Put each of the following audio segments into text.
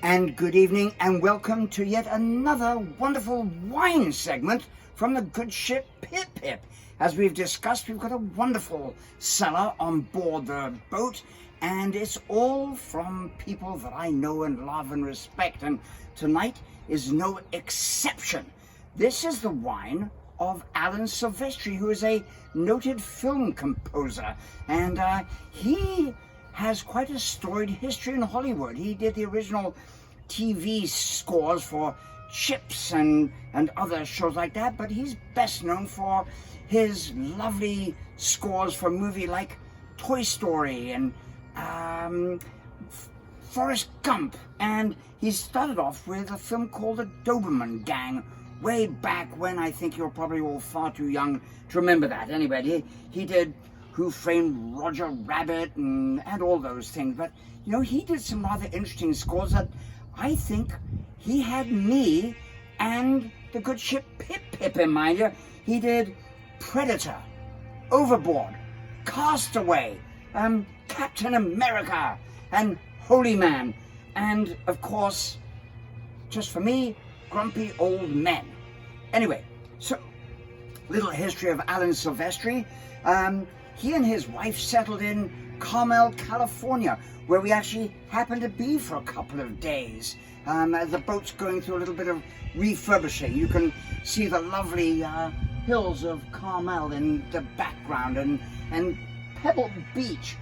And good evening and welcome to yet another wonderful wine segment from the good ship Pip Pip. As we've discussed, we've got a wonderful cellar on board the boat, and it's all from people that I know and love and respect, and tonight is no exception. This is the wine of Alan Silvestri, who is a noted film composer, and he has quite a storied history in Hollywood. He did the original TV scores for Chips and other shows like that, but he's best known for his lovely scores for movies like Toy Story and Forrest Gump, and he started off with a film called The Doberman Gang way back when. I think you're probably all far too young to remember that. Anyway, he did Who Framed Roger Rabbit and all those things, but you know, he did some rather interesting scores that I think he had me and the good ship Pip Pip in mind. He did Predator, Overboard, Castaway, Captain America, and Holy Man, and of course, just for me, Grumpy Old Men. Anyway, so little history of Alan Silvestri. He and his wife settled in Carmel, California, where we actually happened to be for a couple of days. The boat's going through a little bit of refurbishing. You can see the lovely hills of Carmel in the background, and Pebble Beach,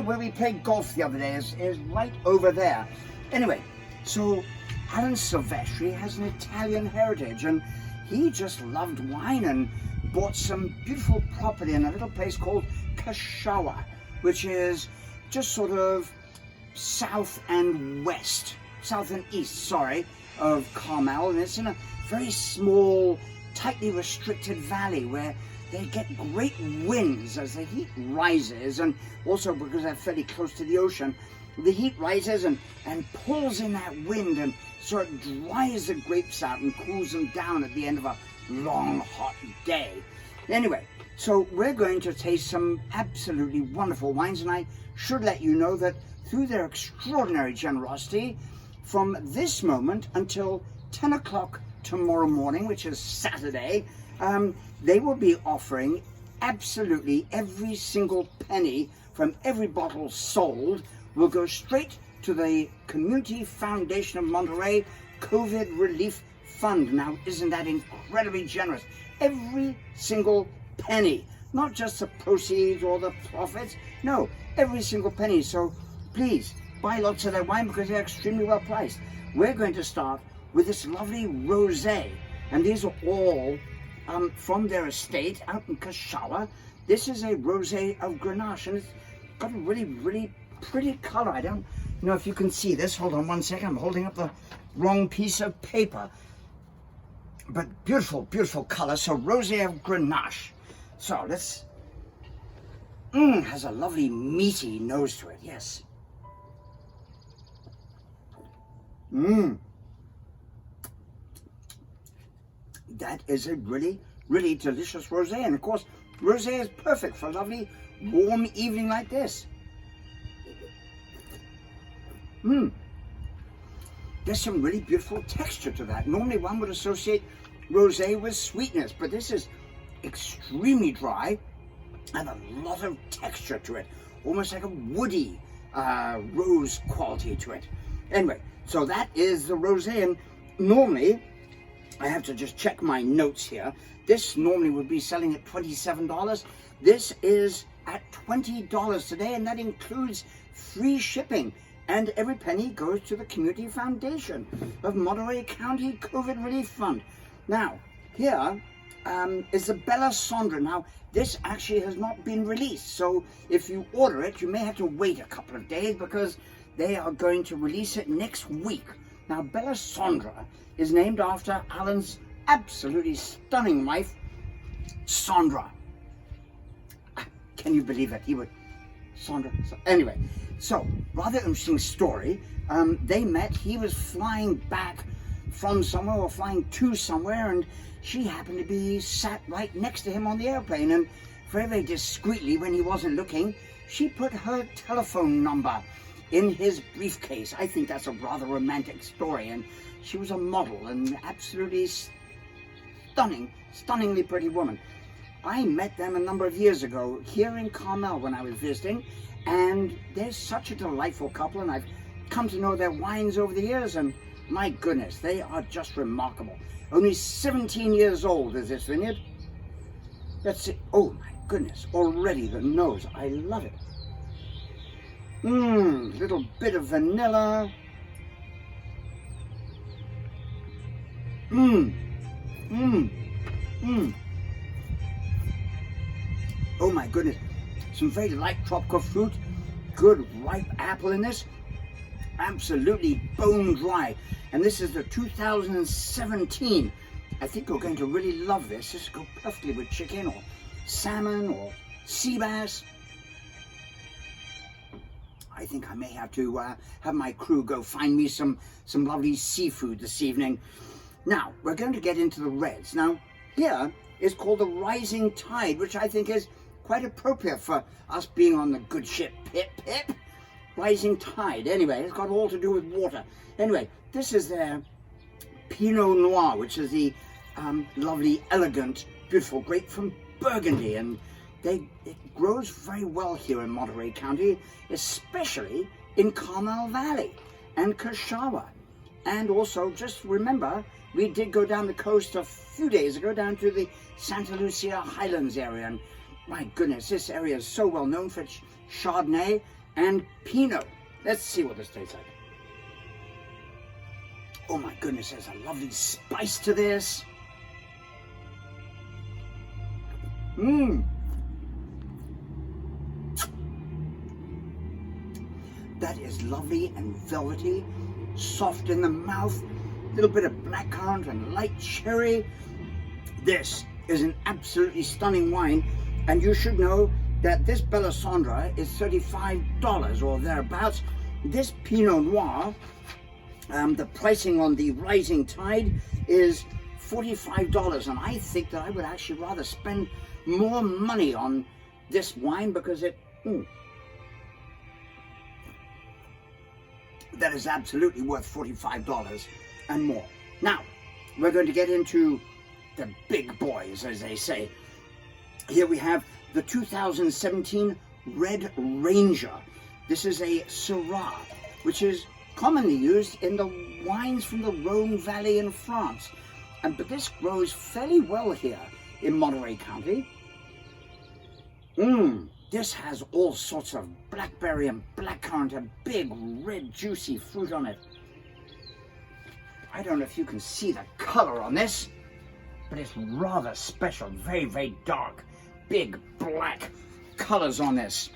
where we played golf the other day, is right over there. Anyway, so Alan Silvestri has an Italian heritage, and he just loved wine and bought some beautiful property in a little place called Casciawa, which is just sort of south and east, of Carmel, and it's in a very small, tightly restricted valley where they get great winds as the heat rises, and also because they're fairly close to the ocean, the heat rises and pulls in that wind, and so it dries the grapes out and cools them down at the end of a long, hot day. Anyway, so we're going to taste some absolutely wonderful wines, and I should let you know that through their extraordinary generosity, from this moment until 10 o'clock tomorrow morning, which is Saturday, they will be offering absolutely every single penny from every bottle sold will go straight to the Community Foundation of Monterey COVID Relief Fund. Now, isn't that incredibly generous? Every single penny, not just the proceeds or the profits, no, every single penny. So please buy lots of their wine because they're extremely well priced. We're going to start with this lovely rosé, and these are all from their estate out in Casciawa. This is a rosé of Grenache, and it's got a really, really pretty color. I don't know if you can see this. Hold on one second. I'm holding up the wrong piece of paper. But beautiful, beautiful color. So rosé of Grenache. So let's, has a lovely meaty nose to it. Yes. That is a really, really delicious rosé. And of course, rosé is perfect for a lovely warm evening like this. There's some really beautiful texture to that. Normally one would associate rosé with sweetness, but this is extremely dry and a lot of texture to it, almost like a woody rose quality to it. Anyway, so that is the rosé, and normally, I have to just check my notes here, this normally would be selling at $27. This is at $20 today, and that includes free shipping. And every penny goes to the Community Foundation of Monterey County COVID Relief Fund. Now, here is the Bella Sondra. Now, this actually has not been released, so if you order it, you may have to wait a couple of days because they are going to release it next week. Now, Bella Sondra is named after Alan's absolutely stunning wife, Sondra. Can you believe it? He would, Sondra. So, anyway, so rather interesting story. They met. He was flying back from somewhere or flying to somewhere, and she happened to be sat right next to him on the airplane. And very, very discreetly, when he wasn't looking, she put her telephone number in his briefcase. I think that's a rather romantic story, and she was a model, and absolutely stunningly pretty woman. I met them a number of years ago here in Carmel when I was visiting, and they're such a delightful couple, and I've come to know their wines over the years, and my goodness, they are just remarkable. Only 17 years old is this vineyard. Let's see. Oh my goodness, already the nose. I love it. Little bit of vanilla. Oh my goodness, some very light tropical fruit, good ripe apple in this, absolutely bone dry. And this is the 2017. I think you're going to really love this. This will go perfectly with chicken or salmon or sea bass. I think I may have to have my crew go find me some lovely seafood this evening. Now, we're going to get into the reds. Now, here is called the Rising Tide, which I think is quite appropriate for us being on the good ship. Pip, pip. Rising Tide. Anyway, it's got all to do with water. Anyway, this is their Pinot Noir, which is the lovely, elegant, beautiful grape from Burgundy. And it grows very well here in Monterey County, especially in Carmel Valley and Kashawa. And also, just remember, we did go down the coast a few days ago, down to the Santa Lucia Highlands area. And my goodness, this area is so well known for Chardonnay and Pinot. Let's see what this tastes like. Oh my goodness, there's a lovely spice to this. That is lovely and velvety, soft in the mouth, a little bit of blackcurrant and light cherry. This is an absolutely stunning wine, and you should know that this Bellissandra is $35 or thereabouts. This Pinot Noir, the pricing on the Rising Tide is $45, and I think that I would actually rather spend more money on this wine because that is absolutely worth $45 and more. Now, we're going to get into the big boys, as they say. Here we have the 2017 Red Ranger. This is a Syrah, which is commonly used in the wines from the Rhone Valley in France. But this grows fairly well here in Monterey County. This has all sorts of blackberry and blackcurrant and big red juicy fruit on it. I don't know if you can see the color on this, but it's rather special. Very, very dark, big black colors on this.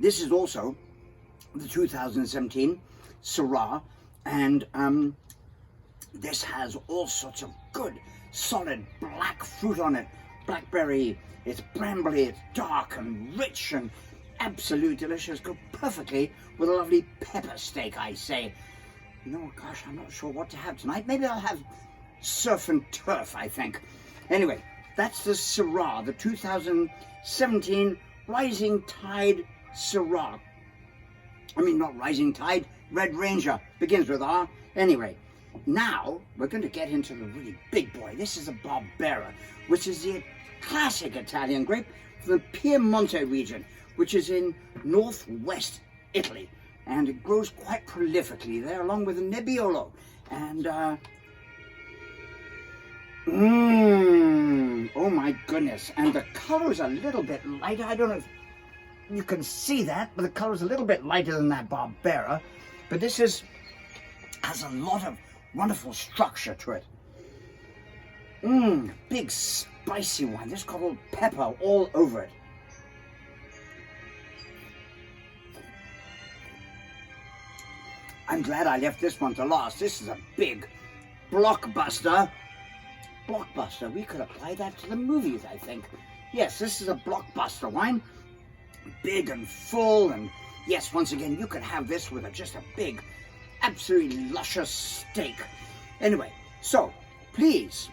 This is also the 2017 Syrah, and this has all sorts of good, solid black fruit on it. Blackberry, it's brambly, it's dark and rich and absolutely delicious. Go perfectly with a lovely pepper steak, I say. You know, gosh, I'm not sure what to have tonight. Maybe I'll have surf and turf, I think. Anyway, that's the Syrah, the 2017 Rising Tide Syrah. I mean, not Rising Tide, Red Ranger. Begins with R. Anyway, now we're going to get into the really big boy. This is a Barbera, which is the classic Italian grape from the Piemonte region, which is in northwest Italy. And it grows quite prolifically there, along with the Nebbiolo. And, oh my goodness. And the color is a little bit lighter. I don't know if you can see that, but the color is a little bit lighter than that Barbera. But this has a lot of wonderful structure to it. Big spicy one. This got all pepper all over it. I'm glad I left this one to last. This is a big blockbuster. Blockbuster. We could apply that to the movies, I think. Yes, this is a blockbuster wine. Big and full, and yes, once again, you could have this with just a big, absolutely luscious steak. Anyway, so please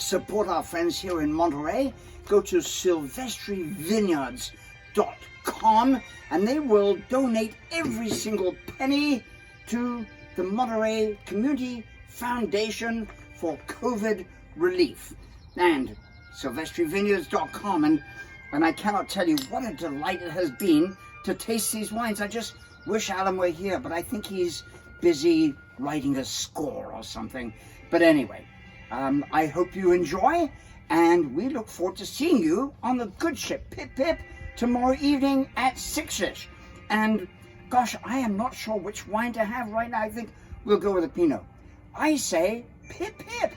support our friends here in Monterey, go to silvestrivineyards.com and they will donate every single penny to the Monterey Community Foundation for COVID relief. And silvestrivineyards.com, and I cannot tell you what a delight it has been to taste these wines. I just wish Alan were here, but I think he's busy writing a score or something. But anyway, I hope you enjoy, and we look forward to seeing you on the good ship, Pip Pip, tomorrow evening at 6-ish. And gosh, I am not sure which wine to have right now. I think we'll go with a Pinot. I say Pip Pip.